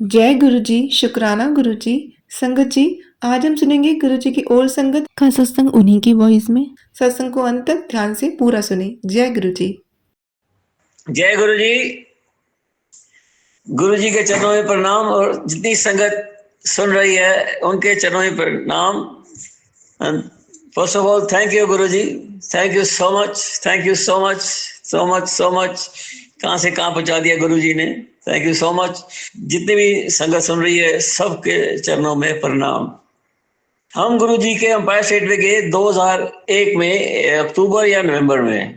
जय गुरु जी, शुक्राना गुरु जी। संगत जी, आज हम सुनेंगे गुरु जी की ओल्ड संगत का सत्संग उन्हीं की वॉइस में। सत्संग को अंत तक ध्यान से पूरा सुने। जय गुरु जी। जय गुरु जी। गुरु जी के चरणों में प्रणाम और जितनी संगत सुन रही है उनके चरणों में प्रणाम। First of all thank you guru ji, thank you so much, thank you so much, so much so much. कहाँ से कहाँ पहुंचा दिया गुरु जी ने, थैंक यू सो मच। जितनी भी संगत सुन रही है सबके चरणों में प्रणाम। हम गुरु जी के अंपायर स्टेट में गए 2001 में, अक्टूबर या नवंबर में।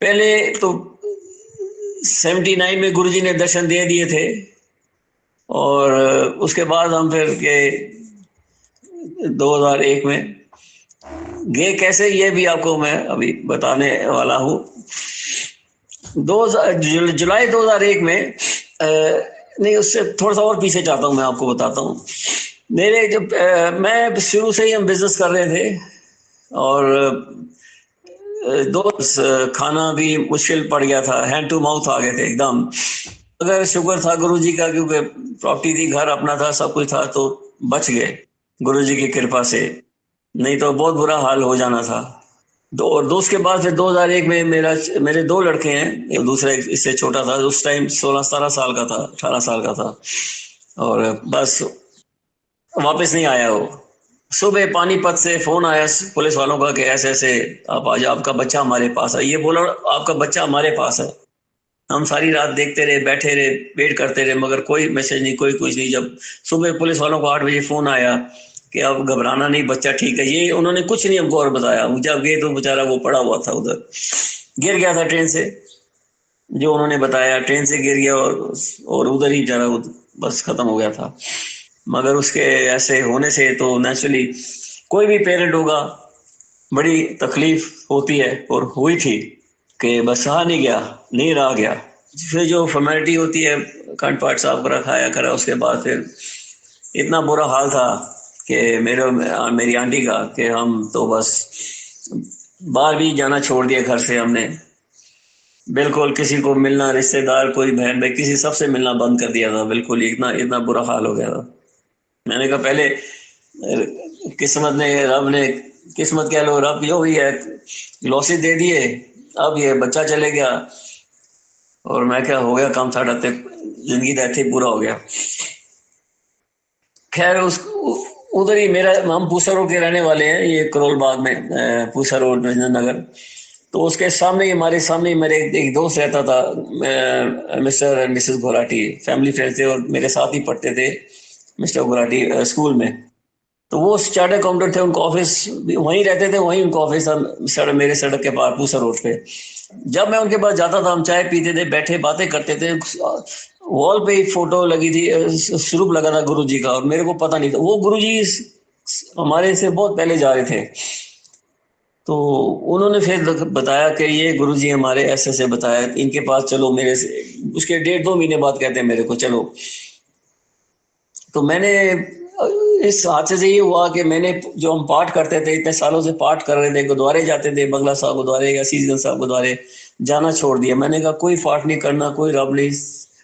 पहले तो 79 में गुरु जी ने दर्शन दे दिए थे और उसके बाद हम फिर गए 2001 में। गए कैसे ये भी आपको मैं अभी बताने वाला हूँ। जुलाई 2001 में नहीं, उससे थोड़ा सा और पीछे जाता हूँ, मैं आपको बताता हूँ। मेरे जब मैं शुरू से ही हम बिजनेस कर रहे थे और खाना भी मुश्किल पड़ गया था, हैंड टू माउथ आ गए थे एकदम। अगर शुक्र था गुरु जी का, क्योंकि प्रॉपर्टी थी, घर अपना था, सब कुछ था, तो बच गए गुरु जी की कृपा से, नहीं तो बहुत बुरा हाल हो जाना था। और दो उसके बाद फिर 2001 में मेरे दो लड़के हैं, दूसरा इससे छोटा था, उस टाइम 16-17 साल का था, 18 साल का था, और बस वापस नहीं आया वो। सुबह पानीपत से फोन आया पुलिस वालों का कि ऐसे ऐसे आप आज आपका बच्चा हमारे पास है। ये बोला आपका बच्चा हमारे पास है। हम सारी रात देखते रहे, बैठे रहे, वेट करते रहे, मगर कोई मैसेज नहीं, कोई कुछ नहीं। जब सुबह पुलिस वालों को 8 बजे फोन आया कि अब घबराना नहीं, बच्चा ठीक है, ये उन्होंने कुछ नहीं हमको और बताया। जब गए तो बेचारा वो पड़ा हुआ था उधर, गिर गया था ट्रेन से, जो उन्होंने बताया ट्रेन से गिर गया और उधर ही बेचारा बस खत्म हो गया था। मगर उसके ऐसे होने से तो नेचुरली कोई भी पेरेंट होगा, बड़ी तकलीफ होती है, और हुई थी कि बस सहा नहीं गया, नहीं रहा गया। फिर जो फॉर्मेलिटी होती है, कंठ पाठ साफ करा, खाया करा, उसके बाद फिर इतना बुरा हाल था कि मेरी आंटी का कि हम तो बस बाहर भी जाना छोड़ दिया घर से हमने। बिल्कुल किसी को मिलना, रिश्तेदार, कोई बहन भाई, किसी सबसे मिलना बंद कर दिया था। बिल्कुल ही इतना इतना बुरा हाल हो गया था। मैंने कहा पहले रब ने किस्मत कह लो, रब जो भी है लॉसेस दे दिए, अब ये बच्चा चले गया और मैं क्या हो गया काम साढ़ा, जिंदगी का ऐसे पूरा हो गया। खैर उस उधर ही मेरा, हम पूसा रोड के रहने वाले हैं, ये करोल बाग में, पूसा रोड नगर। तो उसके सामने ही, हमारे सामने ही मेरे एक दोस्त रहता था, Mr and Mrs Ghorati, family friend थे और मेरे साथ ही पढ़ते थे मिस्टर घोराटी स्कूल में। तो वो चार्टर अकाउंटेंट थे, उनका ऑफिस वहीं रहते थे, वहीं उनका ऑफिस था मेरे सड़क के पार पूसा रोड पे। जब मैं उनके पास जाता था, हम चाय पीते थे, बैठे बातें करते थे। वॉल पे एक फोटो लगी थी, स्वरूप लगा था गुरु जी का, और मेरे को पता नहीं था वो गुरु जी हमारे से बहुत पहले जा रहे थे। तो उन्होंने फिर बताया कि ये गुरु जी हमारे ऐसे ऐसे बताया, इनके पास चलो मेरे से। उसके 1.5-2 महीने बाद कहते हैं मेरे को चलो। तो मैंने इस हादसे से ये हुआ कि मैंने, जो हम पाठ करते थे, इतने सालों से पाठ कर रहे थे, गुरुद्वारे जाते थे, बंगला साहब गुरुद्वारे या सीसगंज साहब गुरुद्वारे, जाना छोड़ दिया। मैंने कहा कोई पाठ नहीं करना, कोई रब नहीं।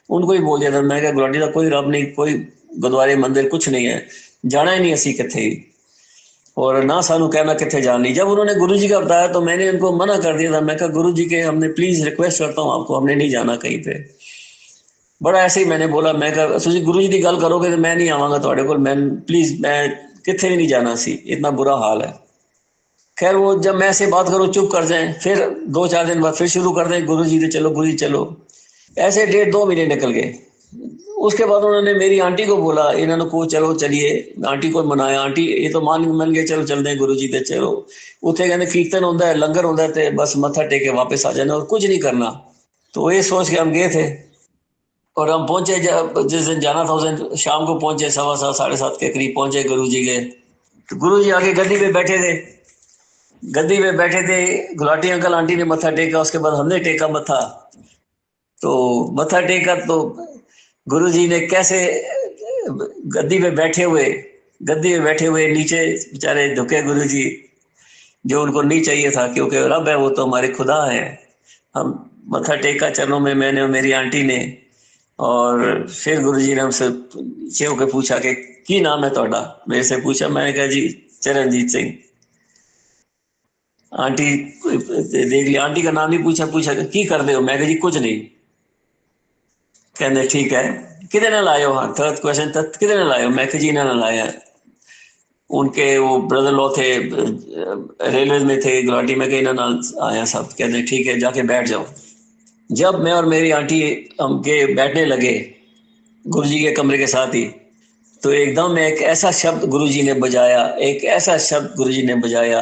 उनको ही बोल दिया था, मैं कहा गुलाटी का कोई रब नहीं, कोई गुरुद्वारे मंदिर कुछ नहीं है, जाना ही नहीं असी किथे ही, और ना सानू कहना किथे जानी। जब उन्होंने गुरु जी का बताया तो मैंने उनको मना कर दिया था। मैं कहा गुरु जी के, हमने प्लीज रिक्वेस्ट करता हूँ आपको, हमने नहीं जाना कहीं पे। बड़ा ऐसे ही मैंने बोला, मैं कहा तुझे गुरु जी की गल करोगे तो मैं नहीं आवांगा ਤੁਹਾਡੇ ਕੋਲ, मैं प्लीज, मैं किथे भी नहीं जाना सी, इतना बुरा हाल है। खैर वो जब मैं ऐसे बात करूँ चुप कर जाए, फिर 2-4 दिन बाद फिर शुरू कर दें, गुरु जी ने चलो, गुरु जी चलो। ऐसे 1.5-2 महीने निकल गए। उसके बाद उन्होंने मेरी आंटी को बोला, इन्होंने को चलो चलिए, आंटी को मनाया, आंटी ये तो मन गए, चलो चलते हैं गुरु जी ते चलो। उत्थे कहते कीर्तन होता है, लंगर होता है, ते बस मत्था टेक के वापस आ जाना और कुछ नहीं करना। तो ये सोच के हम गए थे, और हम पहुंचे, जब जिस दिन जाना था उस दिन शाम को पहुंचे, 7:15 7:30 के करीब पहुंचे गुरु जी के। तो गुरु जी आगे गद्दी पे बैठे थे, गद्दी पे बैठे थे, गुलाटी अंकल आंटी ने मत्था टेका, उसके बाद हमने टेका मत्था। तो मत्था टेका तो गुरु जी ने कैसे, गद्दी पे बैठे हुए, गद्दी पे बैठे हुए नीचे बेचारे झुके गुरु जी, जो उनको नहीं चाहिए था, क्योंकि रब है वो तो हमारे खुदा है। हम मत्था टेका चरणों में, मैंने और मेरी आंटी ने। और फिर गुरुजी ने हमसे नीचे होकर पूछा कि की नाम है ਤੁਹਾਡਾ। मेरे से पूछा, मैंने कहा जी चरणजीत सिंह। आंटी देख लिया, आंटी का नाम ही पूछा, पूछा की कर दे हो, मैं कहा जी कुछ नहीं। कहने ठीक है, किधर ने लाए हो, हाँ थर्ड क्वेश्चन तक किधर ने लाए हो, मैं कहा जी इन्होंने लाया है। उनके वो ब्रदर लॉ थे, रेलवे में थे गुवाहाटी में, कहीं ना आया सब। कहते ठीक है जाके बैठ जाओ। जब मैं और मेरी आंटी हम के बैठने लगे गुरुजी के कमरे के साथ ही, तो एकदम एक ऐसा शब्द गुरुजी ने बजाया, एक ऐसा शब्द गुरुजी ने बजाया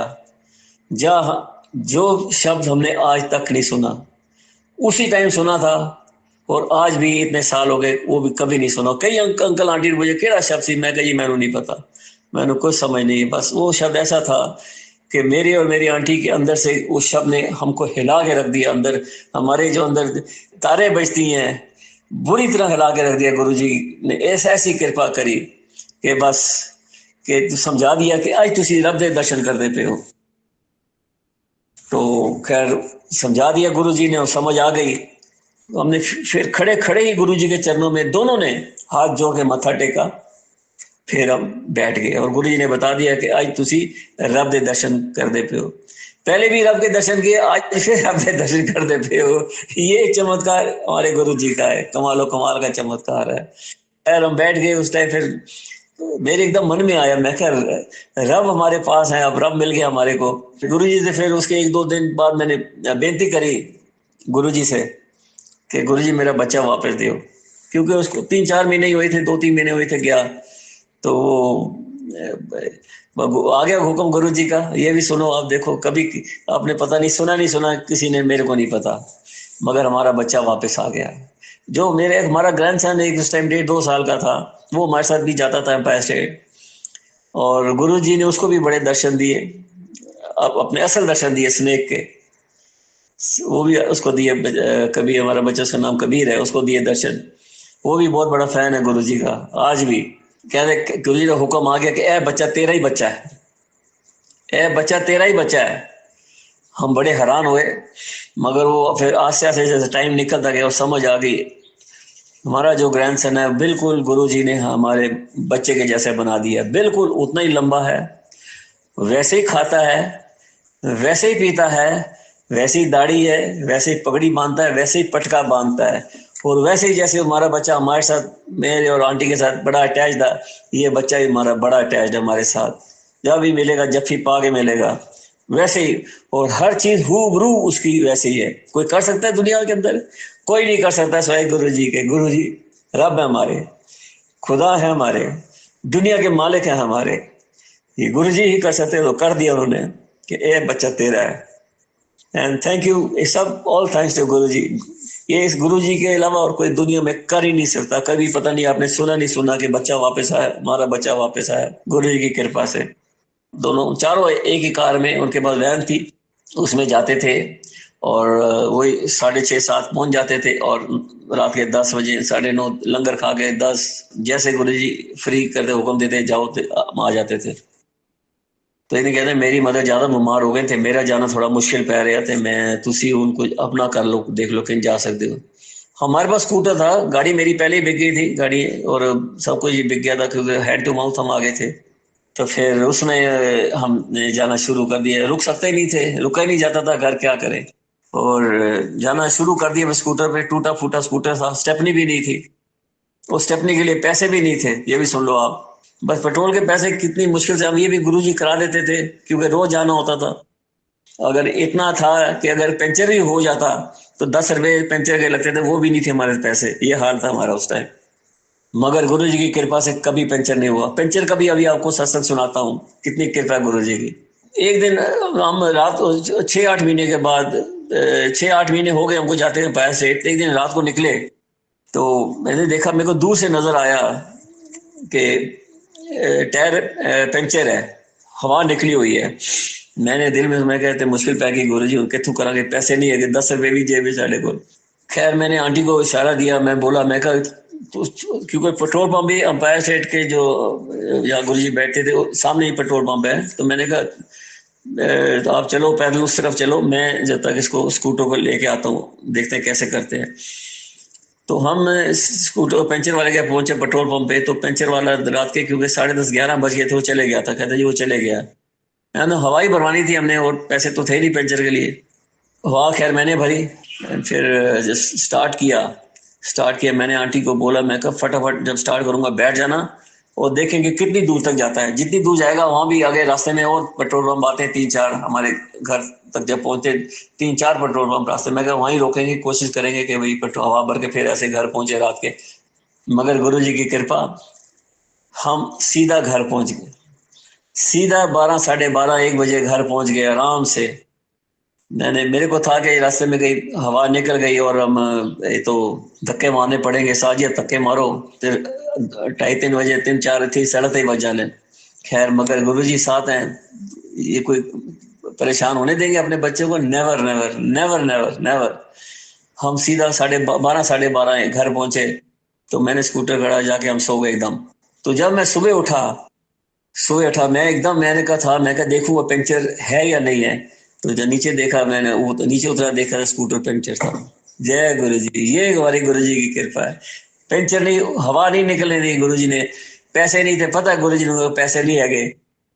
जहाँ जो शब्द हमने आज तक नहीं सुना, उसी टाइम सुना था। और आज भी इतने साल हो गए वो भी कभी नहीं सुना। कई अंकल आंटी ने मुझे केड़ा शब्द सी, मैं कही मैंने नहीं पता, मैंने कुछ समझ नहीं। बस वो शब्द ऐसा था कि मेरे और मेरी आंटी के अंदर से उस शब्द ने हमको हिला के रख दिया। अंदर हमारे जो अंदर तारे बजती हैं, बुरी तरह हिला के रख दिया। गुरुजी ने ऐसा ऐसी कृपा करी कि बस कि समझा दिया कि आज तुसी रब दे दर्शन करते पे हो। तो खैर समझा दिया गुरुजी ने और समझ आ गई। हमने फिर खड़े खड़े ही गुरुजी के चरणों में दोनों ने हाथ जोड़ के मत्था टेका। फिर हम बैठ गए और गुरुजी ने बता दिया कि आज तुसी रब दे दर्शन करते पे हो। पहले भी रब के दर्शन किए, आज फिर रब के दर्शन करते पे हो। ये चमत्कार हमारे गुरुजी का है, कमालो कमाल का चमत्कार है। खैर हम बैठ गए उस टाइम। फिर मेरे एकदम मन में आया, मैं क्या रब हमारे पास है, अब रब मिल गया हमारे को। गुरुजी से फिर उसके एक दो दिन बाद मैंने बेनती करी गुरुजी से कि गुरुजी मेरा बच्चा वापस दो, क्योंकि उसको 3-4 महीने ही हुए थे, 2-3 महीने हुए थे गया। तो वो आ गया हुक्म गुरुजी का। ये भी सुनो आप, देखो कभी आपने पता नहीं सुना नहीं सुना, किसी ने, मेरे को नहीं पता, मगर हमारा बच्चा वापस आ गया। जो मेरे हमारा ग्रैंड सन एक उस टाइम 1.5-2 साल का था, वो हमारे साथ भी जाता था एम्पायर स्टेट। और गुरुजी ने उसको भी बड़े दर्शन दिए, अब अपने असल दर्शन दिए स्नेक के, वो भी उसको दिए। कभी हमारा बच्चा, उसका नाम कबीर है, उसको दिए दर्शन। वो भी बहुत बड़ा फैन है गुरुजी का आज भी। कह रहे गुरुजी का हुक्म आ गया कि ए बच्चा तेरा ही बच्चा है, ए बच्चा तेरा ही बच्चा है। हम बड़े हैरान हुए, मगर वो फिर आस्ते आस्ते जैसे टाइम निकलता गया और समझ आ गई, हमारा जो ग्रैंडसन है बिल्कुल गुरुजी ने हमारे बच्चे के जैसे बना दिया। बिल्कुल उतना ही लंबा है, वैसे ही खाता है, वैसे ही पीता है, वैसे ही दाढ़ी है, वैसे ही पगड़ी बांधता है, वैसे ही पटका बांधता है। और वैसे ही जैसे हमारा बच्चा हमारे साथ, मेरे और आंटी के साथ बड़ा अटैच था, ये बच्चा भी हमारा बड़ा अटैच है हमारे साथ। जब भी मिलेगा जफ्फी पा के मिलेगा वैसे ही। और हर चीज हूबरू उसकी वैसे ही है। कोई कर सकता है दुनिया के अंदर? कोई नहीं कर सकता सिवाय गुरु जी के। गुरु जी रब है हमारे, खुदा है हमारे, दुनिया के मालिक है हमारे। ये गुरु जी ही कर सकते, तो कर दिया उन्होंने कि ए बच्चा तेरा है। एंड थैंक यू, सब ऑल थैंक्स टू गुरु जी। ये इस गुरु जी के अलावा और कोई दुनिया में कर ही नहीं सकता। कभी पता नहीं आपने सुना नहीं सुना कि बच्चा वापस आया, हमारा बच्चा वापस आया गुरु जी की कृपा से। दोनों चारों एक ही कार में, उनके पास वैन थी, उसमें जाते थे। और वही 6:30-7 पहुंच जाते थे। और रात के 10 बजे 9:30 लंगर खा के 10 जैसे गुरु जी फ्री करते हुक्म देते जाओ, हम आ जाते थे। तो इन्हें कहते मेरी मदर ज्यादा बीमार हो गए थे, मेरा जाना थोड़ा मुश्किल पै रहा थे, मैं तुसी उनको अपना कर लो, देख लो कहीं जा सकते हो। हमारे पास स्कूटर था, गाड़ी मेरी पहले ही बिक गई थी गाड़ी, और सब कुछ बिक गया था क्योंकि हैंड टू माउथ हम आ गए थे। तो फिर उसमें हमने जाना शुरू कर दिया। रुक सकते ही नहीं थे, रुका ही नहीं जाता था, घर क्या करें। और जाना शुरू कर दिया। स्कूटर पे टूटा फूटा स्कूटर था, स्टेपनी भी नहीं थी, और स्टेपनी के लिए पैसे भी नहीं थे, ये भी सुन लो आप। बस पेट्रोल के पैसे कितनी मुश्किल से हम, ये भी गुरुजी करा देते थे क्योंकि रोज जाना होता था। अगर इतना था कि अगर पंचर ही हो जाता तो 10 रुपए पंचर के लगते थे, वो भी नहीं थे हमारे पैसे। ये हाल था हमारा उस टाइम। मगर गुरु जी की कृपा से कभी पंचर नहीं हुआ। पंचर कभी, अभी आपको सत्संग सुनाता हूँ कितनी कृपा गुरु जी की। एक दिन हम रात 6-8 महीने के बाद, 6-8 महीने हो गए हमको जाते हैं पैर से। एक दिन रात को निकले तो मैंने देखा, मेरे को दूर से नजर आया कि टायर पंचर है, हवा निकली हुई है। मैंने दिल में मैं कहते मुश्किल पै गई, गुरु जी कितों करांगे, पैसे नहीं है, 10 रुपए भी जेब में साढ़े को। खैर मैंने आंटी को इशारा दिया, मैं बोला, मैं कहा क्योंकि पेट्रोल पंप भी अंपायर सेठ के जो यहाँ गुरु जी बैठते थे सामने ही पेट्रोल पंप है। तो मैंने कहा तो आप चलो पैदल उस तरफ चलो, मैं जब तक इसको स्कूटर को लेके आता हूँ, देखते हैं कैसे करते हैं। तो हम स्कूटर पंचर वाले के पहुंचे पेट्रोल पंप पे, तो पंचर वाला रात के क्योंकि 10:30-11 बज गए थे, वो चले गया था, कहते जी वो चले गया है ना। हवाई भरवानी थी हमने और पैसे तो थे नहीं पंचर के लिए। हवा खैर मैंने भरी, फिर स्टार्ट किया मैंने। आंटी को बोला, मैं कहा फटाफट जब स्टार्ट करूंगा बैठ जाना और देखेंगे कितनी दूर तक जाता है। जितनी दूर जाएगा वहां भी आगे रास्ते में और पेट्रोल पंप आते हैं 3-4, हमारे घर तक जब पहुंचे 3-4 पेट्रोल पंप रास्ते में, वहीं रोकेंगे, कोशिश करेंगे कि भाई पेट्रोल हवा भर के फिर ऐसे घर पहुंचे रात के। मगर गुरु जी की कृपा, हम सीधा घर पहुंच गए। सीधा 12, 12:30, 1 बजे घर पहुंच गए आराम से। मैंने मेरे को था कि रास्ते में कहीं हवा निकल गई और हम ये तो धक्के मारने पड़ेंगे, साजिया धक्के मारो फिर 2:30-3 बजे 3-4 थी 3:30 बज जाने। खैर मगर गुरुजी साथ हैं, ये कोई परेशान होने देंगे अपने बच्चे को? Never never never never never. हम सीधा 12, 12:30 घर पहुंचे। तो मैंने स्कूटर खड़ा, जाके हम सो गए एकदम। तो जब मैं सुबह उठा मैं एकदम, मैंने कहा देखूं वो पंचर है या नहीं है। तो जब नीचे देखा मैंने, वो तो नीचे उतरा, देखा स्कूटर पंचर था। जय गुरु जी, ये हमारे गुरु जी की कृपा है। पंचर नहीं, हवा नहीं निकलने दी गुरु जी ने। पैसे नहीं थे, पता है गुरु जी ने पैसे नहीं है,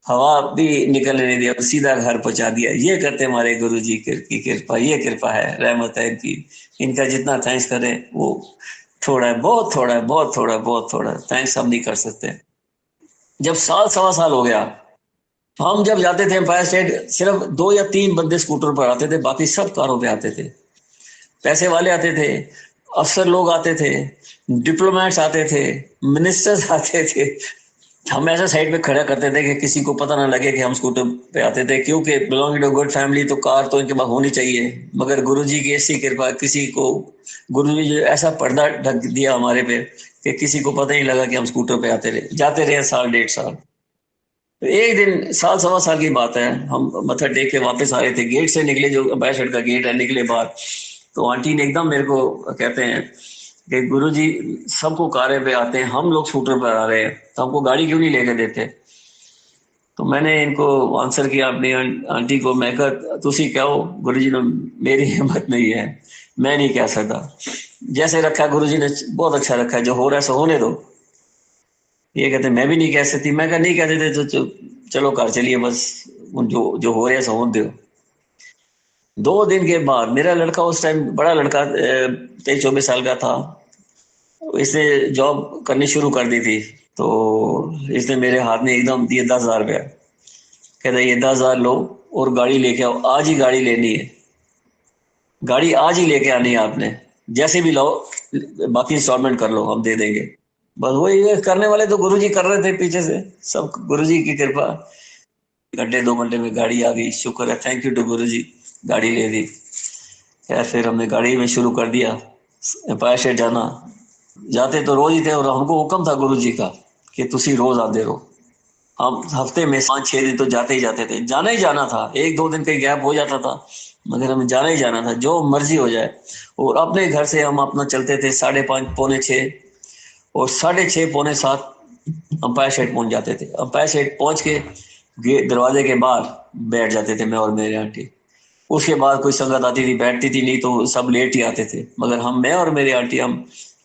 हवा भी निकलने नहीं दिया, सीधा घर पहुंचा दिया। ये करते हमारे गुरु जी की कृपा, ये कृपा है, रहमत है इनकी। इनका जितना थैंक्स करें वो थोड़ा है, बहुत थोड़ा है, बहुत थोड़ा है, बहुत थोड़ा है। थैंक्स हम नहीं कर सकते। जब साल सवा साल हो गया, हम जब जाते थे एम्पायर स्टेट, सिर्फ 2 या 3 बंदे स्कूटर पर आते थे, बाकी सब कारों पे आते थे। पैसे वाले आते थे, अफसर लोग आते थे, डिप्लोमेट्स आते थे, मिनिस्टर्स आते थे। हम ऐसे साइड पे खड़ा करते थे कि किसी को पता ना लगे कि हम स्कूटर पे आते थे, क्योंकि बिलोंगिंग टू गुड फैमिली तो कार तो इनके पास होनी चाहिए। मगर गुरुजी की ऐसी कृपा, किसी को गुरुजी जो ऐसा पर्दा ढक दिया हमारे पे कि किसी को पता ही लगा कि हम स्कूटर पे आते रहे, जाते रहे साल 1.5 साल। तो एक दिन साल सवा साल की बात है, हम मत्था टेक के वापस आ रहे थे, गेट से निकले, जो अम्बेसडर का गेट है, निकले बाहर। तो आंटी ने एकदम मेरे को कहते हैं कि गुरुजी सबको कारें पे आते हैं, हम लोग स्कूटर पर आ रहे हैं, तो हमको गाड़ी क्यों नहीं लेके देते? तो मैंने इनको आंसर किया अपनी आंटी को, मैं कहा तुसी कहो, गुरुजी ने, मेरी हिम्मत नहीं है, मैं नहीं कह सकता। जैसे रखा गुरुजी ने, बहुत अच्छा रखा है, जो हो रहा है सो होने दो। ये कहते मैं भी नहीं कह सकती, मैं कहा नहीं कहते थे तो चलो घर चलिए बस, जो जो हो रहा है सो होने दो। 2 दिन के बाद मेरा लड़का, उस टाइम बड़ा लड़का 23-24 साल का था, इसने जॉब करनी शुरू कर दी थी। तो इसने मेरे हाथ में एकदम दिए 10,000 रुपया, कहता ये 10,000 लो और गाड़ी लेके आओ, आज ही गाड़ी लेनी है, गाड़ी आज ही लेके आनी है आपने, जैसे भी लाओ, बाकी इंस्टॉलमेंट कर लो, हम दे देंगे। बस वही ये करने वाले तो गुरुजी कर रहे थे पीछे से, सब गुरुजी की कृपा। 1-2 घंटे में गाड़ी आ गई, शुक्र है, थैंक यू टू गुरुजी, गाड़ी ले दी। खैर फिर हमने गाड़ी में शुरू कर दिया एम्पायर स्टेट जाना। जाते तो रोज ही थे और हमको हुक्म था गुरुजी का कि तुसी रोज आते रहो। हम हफ्ते में 5-6 दिन तो जाते ही जाते थे, जाना ही जाना था, 1-2 दिन का गैप हो जाता था, मगर हमें जाना ही जाना था, जो मर्जी हो जाए। और अपने घर से हम अपना चलते थे 5:30 पौने 6, और 6:30 पौने 7 अंपायर सेट पहुंच जाते थे। अंपायर सेट पहुंच के दरवाजे के बाहर बैठ जाते थे, मैं और मेरी आंटी। उसके बाद कोई संगत आती थी बैठती थी, नहीं तो सब लेट ही आते थे, मगर मैं और मेरी आंटी हम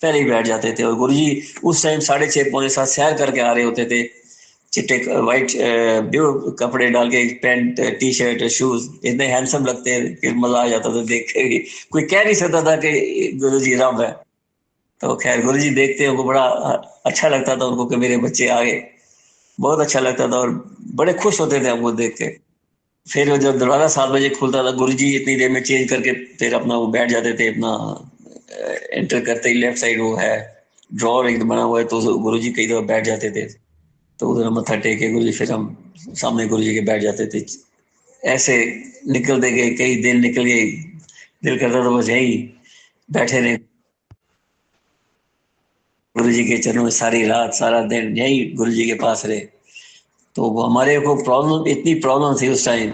पहले ही बैठ जाते थे। और गुरुजी उस टाइम 6:30 पौने 7 सैर करके आ रहे होते थे, चिट्टे वाइट ब्लू कपड़े डाल के, पैंट टी शर्ट शूज, इतने हैंडसम लगते हैं कि मजा आ जाता था देख के ही। कोई कह नहीं सकता था कि गुरुजी रब है। तो खैर गुरुजी देखते उनको बड़ा अच्छा लगता था उनको कि मेरे बच्चे आ गए, बहुत अच्छा लगता था, और बड़े खुश होते थे हमको देख के। फिर जब दरवाजा 7 बजे खुलता था, गुरुजी इतनी देर में चेंज करके फिर अपना वो बैठ जाते थे, अपना एंटर करते ही लेफ्ट साइड वो है ड्रॉर एक बना हुआ है, तो गुरुजी कई दफा बैठ जाते थे। तो उधर मत्था टेक के गुरुजी, फिर हम सामने गुरुजी के बैठ जाते थे। ऐसे निकलते गए, कई दिन निकल गए, दिल करता था बस यही बैठे रहे गुरुजी के चरणों में, सारी रात सारा दिन यही गुरुजी के पास रहे। तो वो हमारे को प्रॉब्लम, इतनी प्रॉब्लम थी उस टाइम,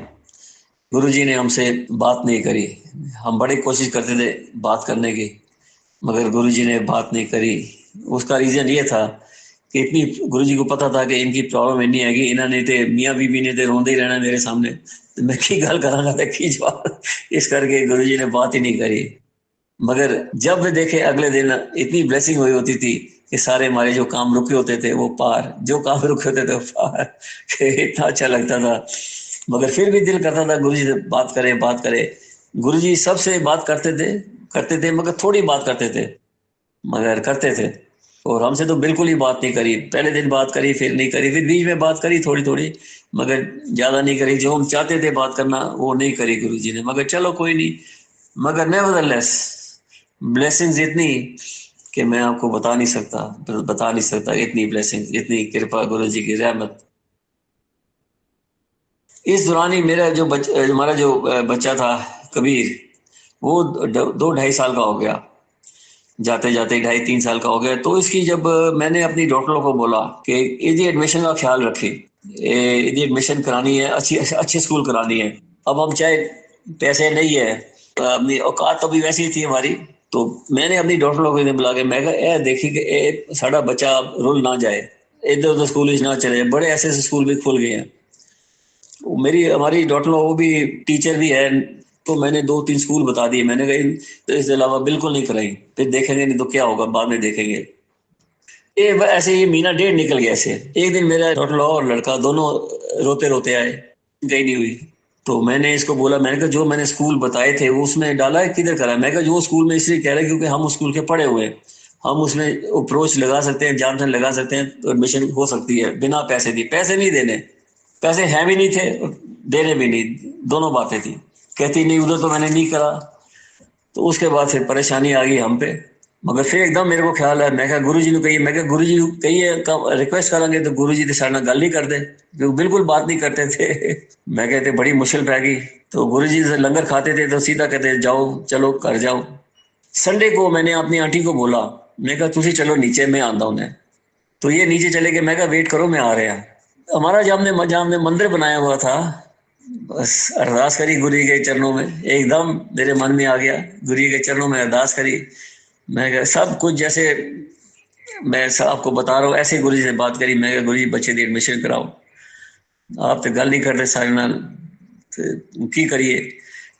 गुरुजी ने हमसे बात नहीं करी। हम बड़ी कोशिश करते थे बात करने की, मगर गुरुजी ने बात नहीं करी। उसका रीजन ये था कि इतनी, गुरुजी को पता था कि इनकी प्रॉब्लम इतनी है कि इन्होंने ते मियाँ बीबी ने ते रोंदे ही रहना मेरे सामने, तो मैं की गल करांगा तो की जवाब, इस करके गुरुजी ने बात ही नहीं करी। मगर जब वे देखे अगले दिन इतनी ब्लेसिंग हुई होती थी कि सारे हमारे जो काम रुके होते थे वो पार, जो काम रुके होते थे वो पार कि इतना अच्छा लगता था। मगर फिर भी दिल करता था गुरु जी से बात करें, बात करें। गुरु जी सबसे बात करते थे मगर थोड़ी बात करते थे, मगर करते थे। और हमसे तो बिल्कुल ही बात नहीं करी। पहले दिन बात करी, फिर नहीं करी, फिर बीच में बात करी थोड़ी थोड़ी, मगर ज्यादा नहीं करी। जो हम चाहते थे बात करना वो नहीं करी गुरु जी ने, मगर चलो कोई नहीं। मगर नेवरदलेस ब्लेसिंग्स इतनी कि मैं आपको बता नहीं सकता। इतनी ब्लेसिंग, इतनी कृपा, गुरु जी की रहमत। इस दौरान ही मेरा जो हमारा जो बच्चा था कबीर, वो 2 ढाई साल का हो गया। जाते जाते 2.5 3 साल का हो गया। तो इसकी जब मैंने अपनी डॉक्टरों को बोला कि यदि एडमिशन का ख्याल रखें, यदि एडमिशन करानी है, अच्छी अच्छे स्कूल करानी है। अब हम चाहे पैसे नहीं है, अपनी औकात तो भी वैसी ही थी हमारी। तो मैंने अपनी डॉक्टरों को बुला के मैं कहा ए देखी कि ए साड़ा बच्चा रुल ना जाए, इधर उधर स्कूल ना चले जाए। बड़े ऐसे ऐसे स्कूल भी खुल गए हैं। मेरी हमारी डॉक्टर वो भी टीचर भी है। तो मैंने 2 3 स्कूल बता दिए। मैंने कहा तो इसके अलावा बिल्कुल नहीं कराई, फिर देखेंगे नहीं तो क्या होगा, बाद में देखेंगे। ऐसे ही महीना डेढ़ निकल गया। ऐसे एक दिन मेरा डॉक्टर और लड़का दोनों रोते रोते आए, गई नहीं हुई। तो मैंने इसको बोला, मैंने कहा जो मैंने स्कूल बताए थे वो उसमें डाला है, किधर करा है? मैं कहा जो स्कूल में इसलिए कह रहा है क्योंकि हम उस स्कूल के पढ़े हुए हैं, हम उसमें अप्रोच लगा सकते हैं, जान लगा सकते हैं, तो एडमिशन हो सकती है बिना पैसे दिए। पैसे नहीं देने, पैसे हैं भी नहीं थे और देने भी नहीं, दोनों बातें थी। कहती नहीं उधर तो मैंने नहीं करा। तो उसके बाद फिर परेशानी आ गई हम पे। मगर फिर एकदम मेरे को ख्याल है, मैं कहा गुरु जी ने कही, मैं कहा गुरु जी कहिए रिक्वेस्ट करेंगे तो गुरु जी सारे गल नहीं करते, क्योंकि बिल्कुल बात नहीं करते थे। मैं कहते बड़ी मुश्किल पै गई। तो गुरु जी से लंगर खाते थे तो सीधा कहते जाओ चलो घर जाओ। संडे को मैंने अपनी आंटी को बोला, मैं कहा तुसी चलो नीचे, मैं आंदा हूं। तो ये नीचे चले गए। मैं कहा वेट करो मैं आ रहा। हमारा जहाँ हमने मंदिर बनाया हुआ था, बस अरदास करी गुरु जी के चरणों में, एकदम मेरे मन में आ गया। गुरु जी के चरणों में अरदास करी। मैं कहा सब कुछ जैसे मैं आपको बता रहा हूँ ऐसे गुरु जी से बात करी। मैं कहा गुरु जी बच्चे की एडमिशन कराओ, आप तो गल नहीं करते सारे नाल, तो की करिए,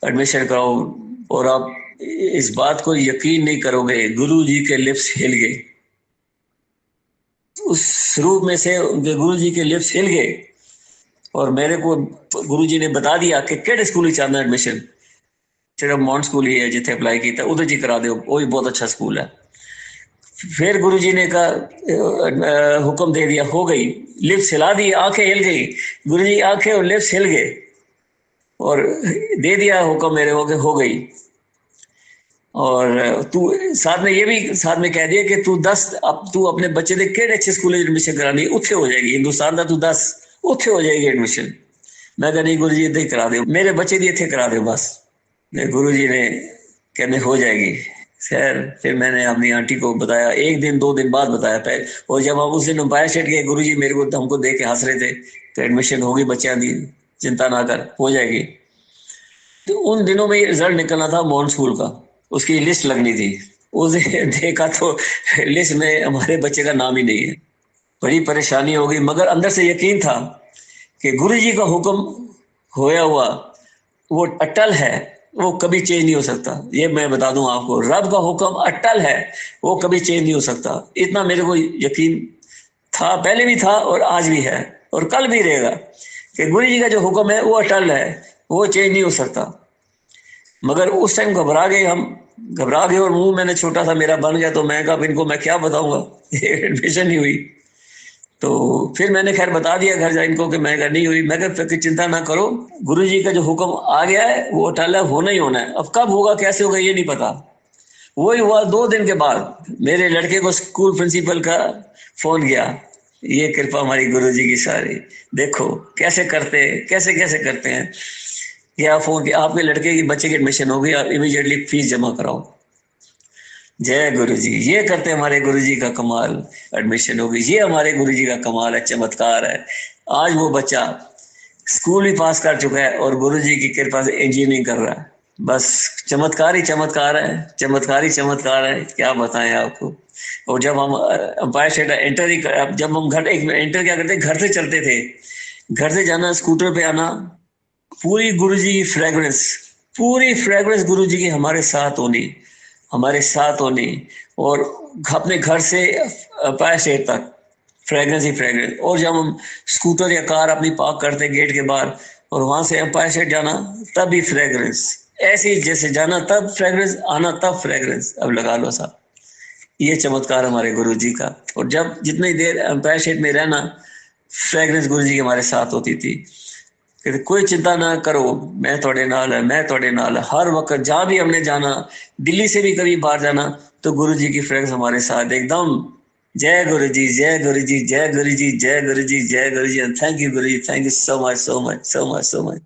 एडमिशन कराओ। और आप इस बात को यकीन नहीं करोगे, गुरु जी के लिप्स हिल गए। उस रूप में से उनके गुरु जी के लिप्स हिल गए और मेरे को गुरु जी ने बता दिया कि केड़े स्कूल चाहना एडमिशन। सिर्फ माउंट स्कूल ही है जिथे अप्लाई किया, उधर जी करा दो, वो भी बहुत अच्छा स्कूल है। फिर गुरु जी ने कहा हुक्म दे दिया, हो गई। लिप्स हिला दी, आंखें हिल गई। गुरु जी आंखें और लिप्स हिल गए और दे दिया हुक्म मेरे को कि हो गई। और तू साथ में ये भी साथ में कह दिया कि तू दस, अब तू अपने बच्चे के केड़े अच्छे स्कूल एडमिशन करानी उत्थे हो जाएगी, हिंदुस्तान का तू दस उत्थे हो जाएगी एडमिशन। मैं कहा नहीं गुरु जी इधर ही करा दो, मेरे बच्चे की इतने करा दो बस। गुरु जी ने कहने हो जाएगी। खैर फिर मैंने अपनी आंटी को बताया, एक दिन 2 दिन बाद बताया पहले। और जब हम उस दिन अंपायर स्टेट गए, गुरु जी मेरे को हमको देख के हंस रहे थे कि एडमिशन होगी बच्चों की, चिंता ना कर हो जाएगी। तो उन दिनों में रिजल्ट निकलना था मॉन स्कूल का, उसकी लिस्ट लगनी थी। उस दिन देखा तो लिस्ट में हमारे बच्चे का नाम ही नहीं है। बड़ी परेशानी हो गई, मगर अंदर से यकीन था कि गुरु जी का हुक्म होया हुआ वो अटल है, वो कभी चेंज नहीं हो सकता। ये मैं बता दूं आपको, रब का हुक्म अटल है, वो कभी चेंज नहीं हो सकता। इतना मेरे को यकीन था, पहले भी था और आज भी है और कल भी रहेगा कि गुरु जी का जो हुक्म है वो अटल है, वो चेंज नहीं हो सकता। मगर उस टाइम घबरा गए हम, घबरा गए और मुंह मैंने छोटा सा मेरा बन गया। तो मैं कहा इनको मैं क्या बताऊंगा, एडमिशन नहीं हुई। तो फिर मैंने खैर बता दिया घर जा इनको कि मैं नहीं हुई। मैं कहा चिंता ना करो, गुरु जी का जो हुक्म आ गया है वो अटल है, होना ही होना है। अब कब होगा कैसे होगा ये नहीं पता। वही हुआ 2 दिन के बाद मेरे लड़के को स्कूल प्रिंसिपल का फोन गया। ये कृपा हमारी गुरु जी की सारी, देखो कैसे करते हैं, कैसे कैसे करते हैं। या फोन किया, आपके लड़के की बच्चे की एडमिशन हो गई, आप इमीडिएटली फीस जमा कराओ। जय गुरु जी, ये करते हमारे गुरु जी का कमाल, एडमिशन होगी। ये हमारे गुरु जी का कमाल है, चमत्कार है। आज वो बच्चा स्कूल भी पास कर चुका है और गुरु जी की कृपा से इंजीनियरिंग कर रहा है। बस चमत्कार ही चमत्कार है, चमत्कार ही चमत्कार है, क्या बताएं आपको। और जब हम अंपायर स्टेट एंटर ही जब हम घर एक एंटर क्या करते, घर से चलते थे, घर से जाना, स्कूटर पे आना, पूरी गुरु जी की फ्रेग्रेंस, पूरी फ्रेग्रेंस गुरु जी की हमारे साथ होनी। हमारे साथ होनी, और अपने घर से फायर स्टेट तक फ्रेगरेंस ही फ्रेगरेंस। और जब हम स्कूटर या कार अपनी पार्क करते गेट के बाहर और वहां से एम्पायर स्टेट जाना, तब भी फ्रेगरेंस, ऐसे ही जैसे जाना तब फ्रेगरेंस, आना तब फ्रेगरेंस। अब लगा लो साहब, ये चमत्कार हमारे गुरु जी का। और जब जितनी देर एम्पायर स्टेट में रहना, फ्रेगरेंस गुरु जी के हमारे साथ होती थी। फिर कोई चिंता ना करो, मैं थोड़े नाल है, मैं थोड़े नाल है। हर वक्त जहां भी हमने जाना, दिल्ली से भी कभी बाहर जाना, तो गुरु जी की फ्रेगरेंस हमारे साथ एकदम। जय गुरु जी, जय गुरु जी, जय गुरु जी, जय गुरु जी, जय गुरु ji. Thank you guru ji, thank you so much, so much, so much, so much.